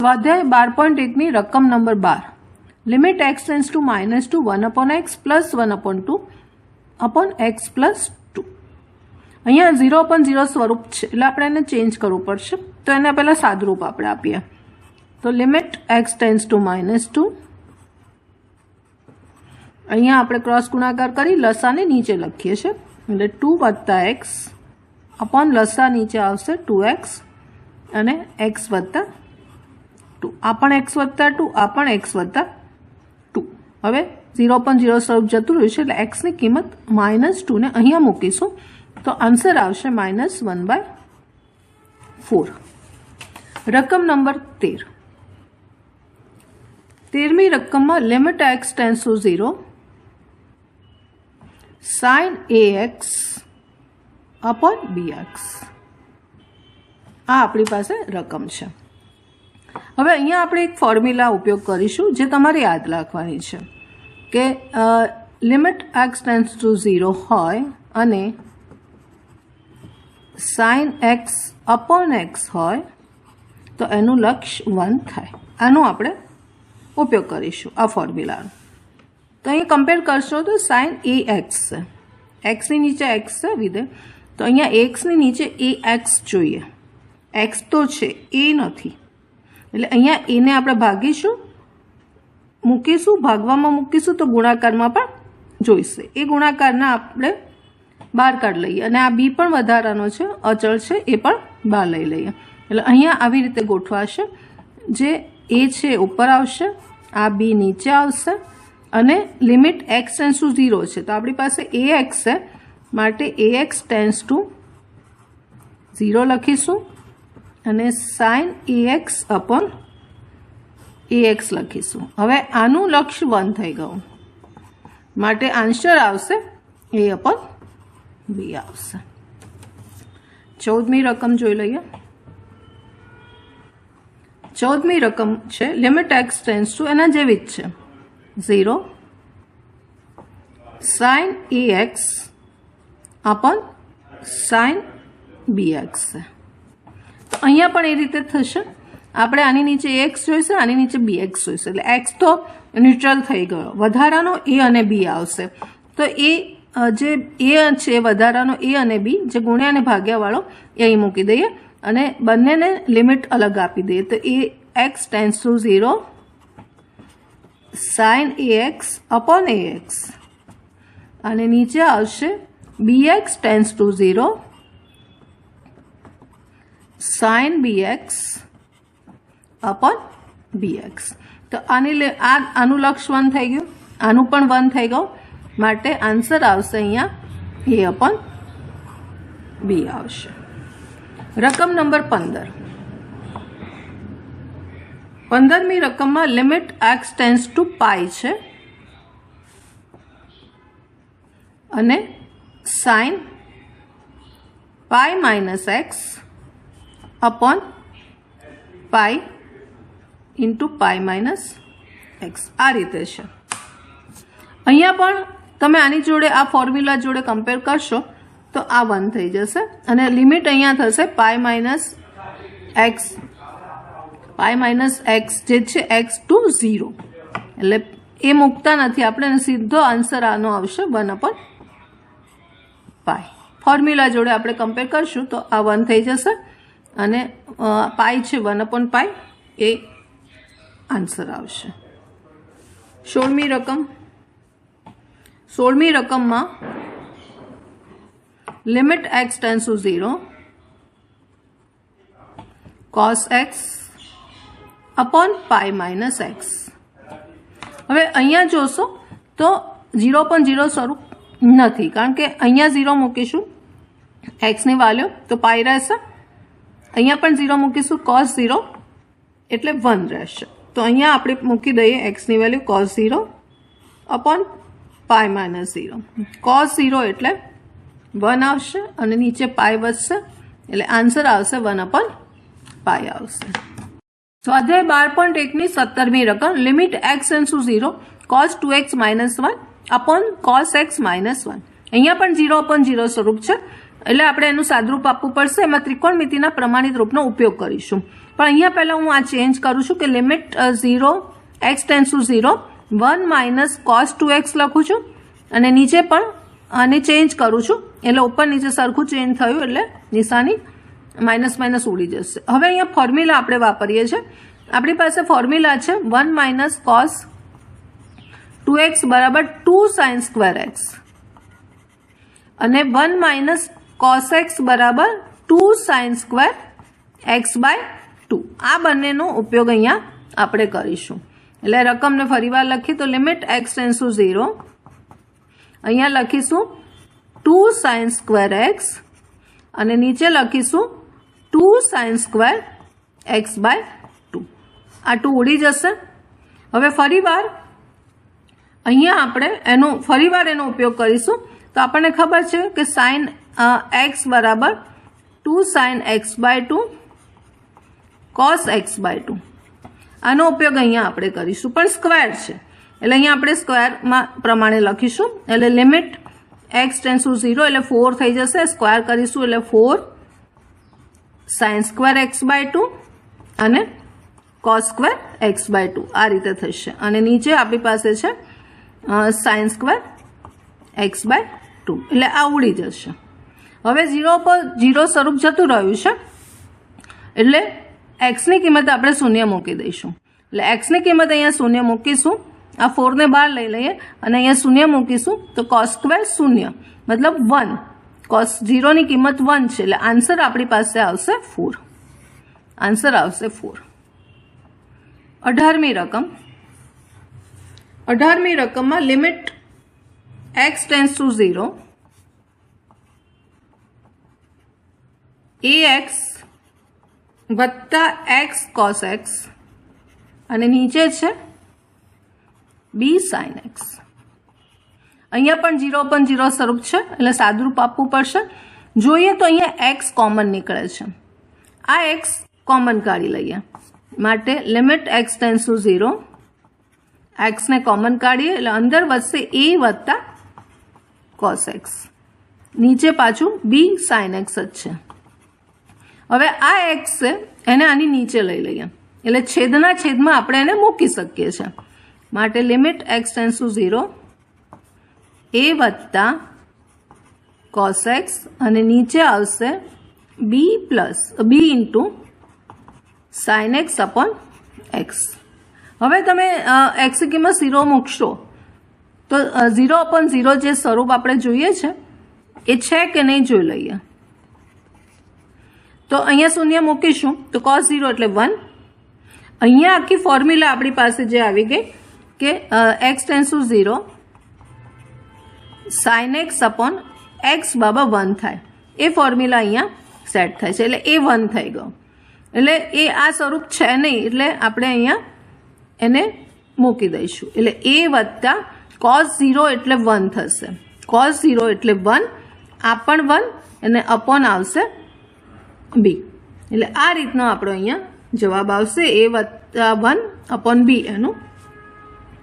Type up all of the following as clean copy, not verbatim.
स्वाध्याय 12.1 ની રકમ number 12 limit x tends two -2 1/x plus 1/2 upon x plus 2 અહીંયા 0/0 સ્વરૂપ છે એટલે આપણે એને ચેન્જ કરવું પડશે તો એને પહેલા સાદુરૂપ આપણે આપીએ તો લિમિટ x ટેન્ડ્સ ટુ -2 અહીંયા આપણે ક્રોસ ગુણાકાર કરી લસાને નીચે લખીએ છીએ એટલે 2 + x અપોન લસા નીચે આવશે 2x અને x + 2 આ પણ x + 2 આ પણ x + 2 હવે 0/0 સ્વરૂપ જતું રહ્યું છે એટલે x ની કિંમત -2 ને અહીંયા મૂકીશું તો આન્સર આવશે -1/4 રકમ નંબર 13 13મી રકમમાં limit x tends to 0 sin ax upon bx આ આપણી પાસે રકમ છે હવે અહીંયા આપણે એક ફોર્મ્યુલા ઉપયોગ કરીશું જે તમારે યાદ રાખવાની છે કે લિમિટ x ટેન્ડ્સ ટુ 0 હોય અને sin x અપોન x હોય તો એનું લક્ષ 1 થાય આનો આપણે ઉપયોગ કરીશું આ ફોર્મ્યુલાનો તો અહીં કમ્પેર કરશો તો sin ax છે x ની નીચે x છે વિધેય તો અહીંયા x ની નીચે ax જોઈએ x તો છે a નથી એટલે અહીંયા એને આપણે ભાગીશું મૂકીશું ભાગવામાં મૂકીશું તો ગુણાકારમાં પણ જોઈશે એ ગુણાકારના આપણે બહાર કાઢી લઈએ અને આ બી પણ વધારાનો છે અચળ છે એ પણ બહાર લઈ લઈએ એટલે અહીંયા આવી રીતે ગોઠવાશે જે એ છે ઉપર આવશે આ બી નીચે આવશે અને લિમિટ x ટેન્ડ્સ ટુ 0 છે તો આપણી પાસે ax છે માટે ax ટેન્ડ્સ ટુ 0 લખીશું અને sin ax અપોન ax લખીશું હવે આનું લક્ષ 1 થઈ ગયું માટે આન્સર આવશે a અપોન b આવશે 14મી રકમ જોઈ લઈએ 14મી રકમ છે લિમિટ x ટેન્ડ્સ ટુ એના જેવી જ છે 0 sin ax upon sin bx છે અહીંયા પણ એ રીતે થશે આપણે આની નીચે x જોઈશે આની નીચે bx જોઈશે એટલે x તો ન્યુટ્રલ થઈ ગયો વધારાનો a અને b આવશે તો એ જે a છે વધારાનો a અને b જે ગુણ્યા અને ભાગ્યા વાળો એ અહીં મૂકી દઈએ અને બંનેને લિમિટ અલગ આપી દઈએ તો એ x tends to 0 sin ax upon ax અને નીચે આવશે bx tends to 0 sin bx upon bx તો આનું લક્ષ 1 થઈ ગયું આનું પણ 1 થઈ ગયું માટે આન્સર આવશે અહીંયા a અપોન b આવશે રકમ નંબર 15મી રકમમાં limit x tends to pi છે અને sin pi minus x upon pi into pi minus x આ રીતે છે અહીંયા પણ તમે આની જોડે આ ફોર્મ્યુલા જોડે કમ્પેર કરશો તો આ 1 થઈ જશે અને લિમિટ અહીંયા થશે પાઈ માઇનસ એક્સ જે છે x ટુ 0 એટલે એ મૂકતા નથી આપણે સીધો આન્સર આનો આવશે 1/પાઈ ફોર્મ્યુલા જોડે આપણે કમ્પેર કરશું તો આ 1 થઈ જશે અને પાઈ છે 1/પાઈ એ આન્સર આવશે 16મી રકમમાં limit x tends to 0 cos x upon pi minus x હવે અહીંયા જોશો તો 0/0 સ્વરૂપ નથી કારણ કે અહીંયા 0 મૂકીશું એક્સની વેલ્યુ તો પાઈ રહેશે અહીંયા પણ 0 મૂકીશું cos 0 એટલે 1 રહેશે તો અહીંયા આપણે મૂકી દઈએ એક્સની value cos 0 upon pi minus 0 cos 0 એટલે 1 આવશે અને નીચે પાઈ વધશે એટલે આન્સર આવશે 1/પાઈ આવશે સ્વાધ્યાય 12.1 ની 17મી રકમ limit x tends to 0 cos 2x - 1 upon cos x - 1 અહીંયા પણ 0/0 સ્વરૂપ છે એટલે આપણે એનું સાદુરૂપ આપવું પડશે એમાં ત્રિકોણમિતિના પ્રમાણિત રૂપનો ઉપયોગ કરીશું પણ અહીંયા પહેલાં હું આ ચેન્જ કરું છું કે limit 0 x tense two 0 1 minus cos 2x લખું છું અને નીચે પણ આને ચેન્જ કરું છું એટલે ઉપર નીચે સરખું ચેન્જ થયું એટલે નિશાની માઇનસ માઇનસ ઉડી જશે. હવે અહીંયા ફોર્મ્યુલા આપણે વાપરીએ છીએ. આપણી પાસે ફોર્મ્યુલા છે 1 માઇનસ cos 2x બરાબર 2 sin સ્ક્વેર x અને 1 માઇનસ cos x બરાબર 2 sin સ્ક્વેર x બાય 2. આ બંનેનો ઉપયોગ અહીંયા આપણે કરીશું. એટલે રકમને ફરીવાર લખીએ તો લિમિટ x ટેન્સ ટુ 0 અહીંયા લખીશું 2 sin સ્ક્વેર x અને નીચે લખીશું 2 sin સ્ક્વેર x બાય 2. આ 2 ઉડી જશે. હવે ફરીવાર અહીંયા આપણે ફરીવાર એનો ઉપયોગ કરીશું. તો આપણને ખબર છે કે sin x બરાબર 2 sin x by 2 cos x by 2. આનો ઉપયોગ અહીંયા આપણે કરીશું પણ સ્ક્વેર છે એટલે અહીંયા આપણે સ્ક્વેરમાં પ્રમાણે લખીશું. એટલે લિમિટ x ટેન્સ ટુ 0 એટલે 4 થઈ જશે. સ્ક્વેર કરીશું એટલે 4 sin સ્ક્વેર x બાય 2 અને cos સ્ક્વેર x બાય 2 આ રીતે થશે. અને નીચે આપણી પાસે છે sin સ્ક્વેર x બાય 2 એટલે આ ઉડી જશે. હવે 0 પર 0 સ્વરૂપ જતું રહ્યું છે એટલે x ની કિંમત આપણે શૂન્ય મૂકી દઈશું. એટલે x ની કિંમત અહીંયા શૂન્ય મૂકીશું. આ 4 ને બહાર લઈ લઈએ અને અહીંયા શૂન્ય મૂકીશું તો cos સ્ક્વેર શૂન્ય મતલબ 1 cos 0 ની કિંમત 1 છે એટલે આન્સર આપણી પાસે આવશે 4. આન્સર આવશે 4. 18મી રકમ. 18મી રકમમાં limit x tense two 0 ax વત્તા x cos x અને નીચે છે b sin x. અહીંયા પણ 0 સ્વરૂપ છે એટલે સાદુરૂપ આપવું પડશે. જોઈએ તો અહીંયા x કોમન નીકળે છે. આ x કોમન કાઢી લઈએ માટે limit x tense two 0 x ને કોમન કાઢીએ એટલે અંદર વધશે a વત્તા cos x. નીચે પાછું b sin x જ છે. હવે આ x છે એને આની નીચે લઈ લઈએ એટલે છેદના છેદમાં આપણે એને મૂકી શકીએ છીએ માટે limit x tense two 0 a વત્તા cos x અને નીચે આવશે b into sin x upon x. હવે તમે x ની કિંમત 0 મૂકશો તો 0 અપોન 0 જે સ્વરૂપ આપણે જોઈએ છે એ છે કે નહીં જોઈ લઈએ. તો અહીંયા શૂન્ય મૂકીશું તો cos 0 એટલે 1. અહીંયા આખી ફોર્મ્યુલા આપણી પાસે જે આવી ગઈ કે x tense two 0 sin x upon x બરાબર 1 થાય. એ ફોર્મ્યુલા અહીંયા સેટ થાય છે એટલે એ 1 થઈ ગયો. એટલે એ આ સ્વરૂપ છે નહીં એટલે આપણે અહીંયા એને મૂકી દઈશું. એટલે a વત્તા cos 0 એટલે 1 થશે. cos 0 એટલે 1 આ પણ 1 અને અપોન આવશે b. એટલે આ રીતનો આપણો અહીંયા જવાબ આવશે a વત્તા 1 અપોન b એનું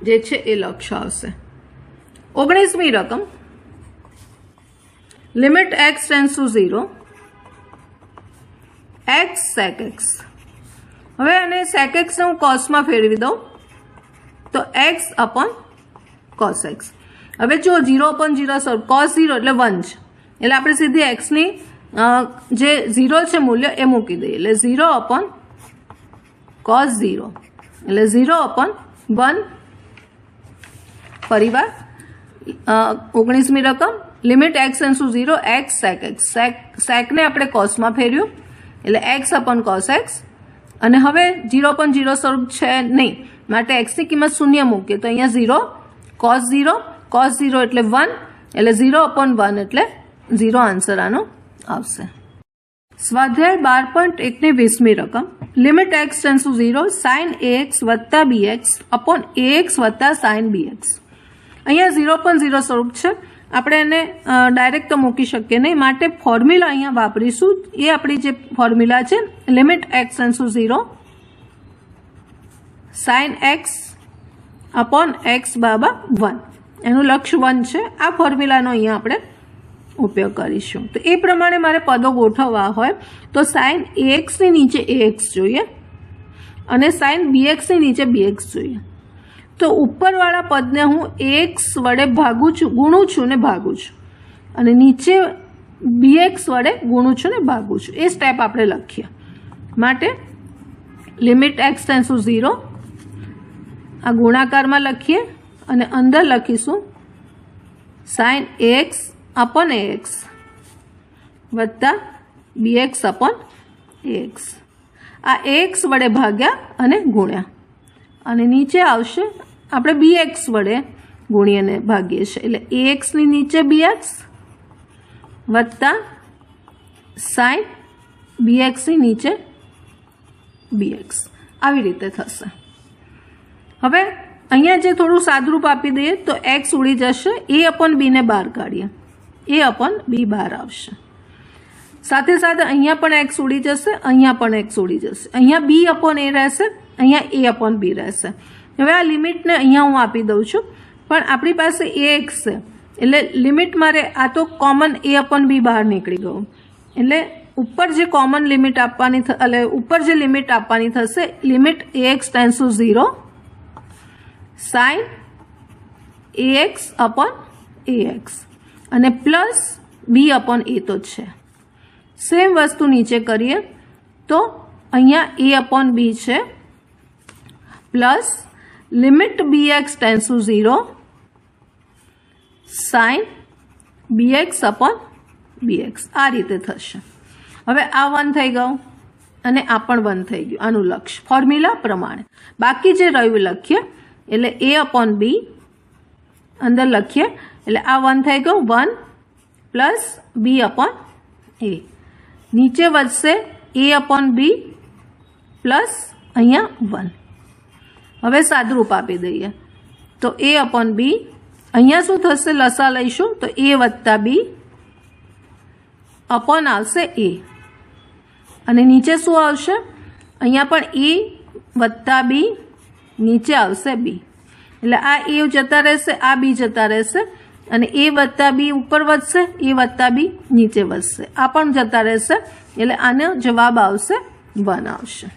જે છે એ લક્ષ્ય આવશે. 19મી રકમ limit x tense two 0 x sec x. હવે આને sec x ને હું cosમાં ફેરવી દઉં તો x અપોન cos x. હવે જો 0 અપોન 0 cos 0 એટલે 1 છે એટલે આપણે સીધી x ની જે 0 છે મૂલ્ય એ મૂકી દઈએ એટલે 0 અપોન cos 0 એટલે 0 અપોન 1. ફરીવાર 19મી રકમ limit x tense two 0 x sec x. sec ને આપણે cosમાં ફેર્યું એટલે x અપોન cos x અને હવે 0 અપોન 0 સ્વરૂપ છે નહીં માટે x ની કિંમત શૂન્ય મૂકીએ તો અહીંયા 0 cos 0 એટલે 1 એટલે 0 અપોન 1 એટલે 0 આન્સર આનો આવશે. સ્વાધ્યાય 12.1 ની 20મી રકમ limit x tense two 0 sin ax વત્તા bx અપોન ax વત્તા sin bx. અહીંયા 0.0 સ્વરૂપ છે આપણે એને ડાયરેક્ટ તો મૂકી શકીએ નહીં માટે ફોર્મ્યુલા અહીંયા વાપરીશું. એ આપણી જે ફોર્મ્યુલા છે limit x tense two 0 sin x upon x બરાબર 1 એનું લક્ષ્ય 1 છે. આ ફોર્મ્યુલાનો અહીંયા આપણે ઉપયોગ કરીશું. તો એ પ્રમાણે મારે પદો ગોઠવવા હોય તો sin ax ની નીચે ax જોઈએ અને સાઇન BX ની નીચે BX જોઈએ. તો ઉપરવાળા પદને હું AX વડે ગુણું છું ને ભાગું છું, અને નીચે BX વડે ગુણું છું ને ભાગું છું. એ સ્ટેપ આપણે લખીએ. માટે લિમિટ x ટેન્ડ્સ ટુ 0 આ ગુણાકારમાં લખીએ અને અંદર લખીશું સાઇન AX અપોન AX વત્તા BX અપોન AX. આ AX વડે ભાગ્યા અને ગુણ્યા, અને નીચે આવશે આપણે BX વડે ગુણીને ભાગીએ છીએ એટલે AX ની નીચે BX વત્તા સાઇન BX ની નીચે BX. આવી રીતે થશે. હવે અહીંયા જે થોડું સાદરૂપ આપી દઈએ તો x ઉડી જશે, A અપોન B ને બહાર કાઢીએ, A અપોન B બહાર આવશે. સાથે સાથે અહીંયા પણ x ઉડી જશે, અહીંયા પણ x ઉડી જશે, અહીંયા B અપોન A રહેશે, અહીંયા A અપોન B રહેશે. હવે આ લિમિટને અહીંયા હું આપી દઉં છું, પણ આપણી પાસે AX છે એટલે લિમિટ મારે આ તો કોમન A અપોન B બહાર નીકળી ગયું, એટલે ઉપર જે કોમન લિમિટ આપવાની એટલે ઉપર જે લિમિટ આપવાની થશે limit AX tends to 0 sine AX upon AX અને પ્લસ B અપોન A તો છે. સેમ વસ્તુ નીચે કરીએ તો અહીંયા A અપોન B છે plus limit BX tends to 0 sine BX upon BX. આ રીતે થશે. હવે આ 1 થઈ ગયું અને આ પણ 1 થઈ ગયું. આનું લક્ષ ફોર્મ્યુલા પ્રમાણે બાકી જે રહ્યું લખીએ એટલે A અપોન B અંદર લખીએ એટલે આ 1 થઈ ગયું 1 પ્લસ B અપોન A. નીચે વધશે A અપોન B પ્લસ અહીંયા 1. હવે સાદરૂપ આપી દઈએ તો A અપોન B અહીંયા શું થશે લસા લઈશું તો A વત્તા B અપોન આવશે A અને નીચે શું આવશે અહીંયા પણ A વત્તા B નીચે આવશે B એટલે આ A જતા રહેશે, આ B જતા રહેશે અને A વત્તા B ઉપર વધશે, A વત્તા B નીચે વધશે, આ પણ જતા રહેશે એટલે આનો જવાબ આવશે 1 આવશે.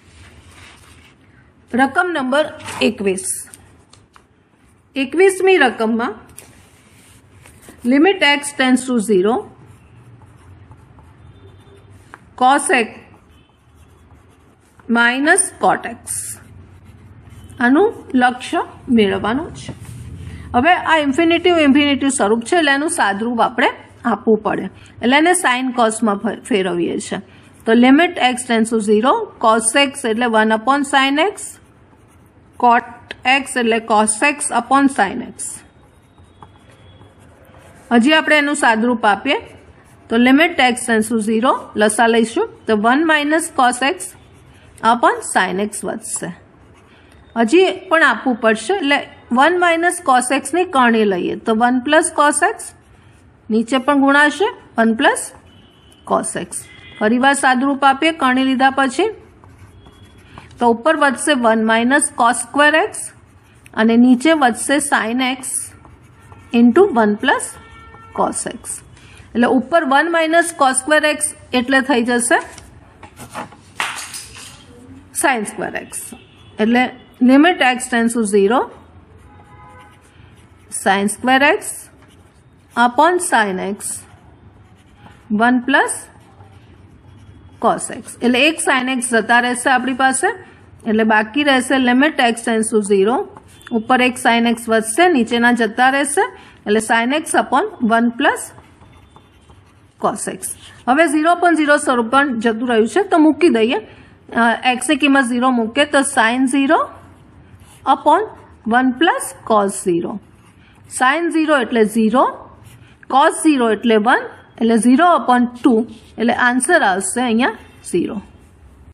રકમ નંબર 21. 21મી રકમમાં limit x tends to 0 cos x minus cot x આનું લક્ષ્ય મેળવવાનું છે. હવે આ ઇન્ફિનિટિવ સ્વરૂપ છે એટલે એનું સાદરૂપ આપણે આપવું પડે એટલે એને સાઇન કોસમાં ફેરવીએ છીએ. તો limit x tends to 0 cos x એટલે 1 upon sine x, cot x એટલે cos x upon sine x. હજી આપણે એનું સાદરૂપ આપીએ તો લિમિટ x ટેન્ડ્સ ટુ 0 લસા લઈશું તો 1 minus cos x upon sine x વધશે. હજી પણ આપવું પડશે એટલે 1 માઇનસ cos x ની કરણી લઈએ તો 1 પ્લસ cos x નીચે પણ ગુણાશે 1 પ્લસ cos x. ફરીવાર સાદરૂપ આપીએ કરણી લીધા પછી તો ઉપર વધશે 1 માઇનસ cos સ્ક્વેર x અને નીચે વધશે sine x into 1 plus cos x. એટલે ઉપર 1 માઇનસ cos સ્ક્વેર x એટલે થઈ જશે સાઇન સ્ક્વેર x. એટલે limit x tends to 0 sine square x upon sine x 1 plus cos x. એટલે એક સાઇન x જતા રહેશે આપણી પાસે એટલે બાકી રહેશે લિમિટ x ટેન્ડ્સ ટુ 0 ઉપર એક સાઇન x વધશે નીચેના જતા રહેશે એટલે sine x upon 1 plus cos x. હવે 0.0 સ્વરૂપ પણ જતું રહ્યું છે તો મૂકી દઈએ x ની કિંમત 0 મૂકે તો sine 0 upon 1 plus cos 0. Sine 0 એટલે 0, cos 0 એટલે 1 એટલે 0 અપોન 2 એટલે આન્સર આવશે અહીંયા 0.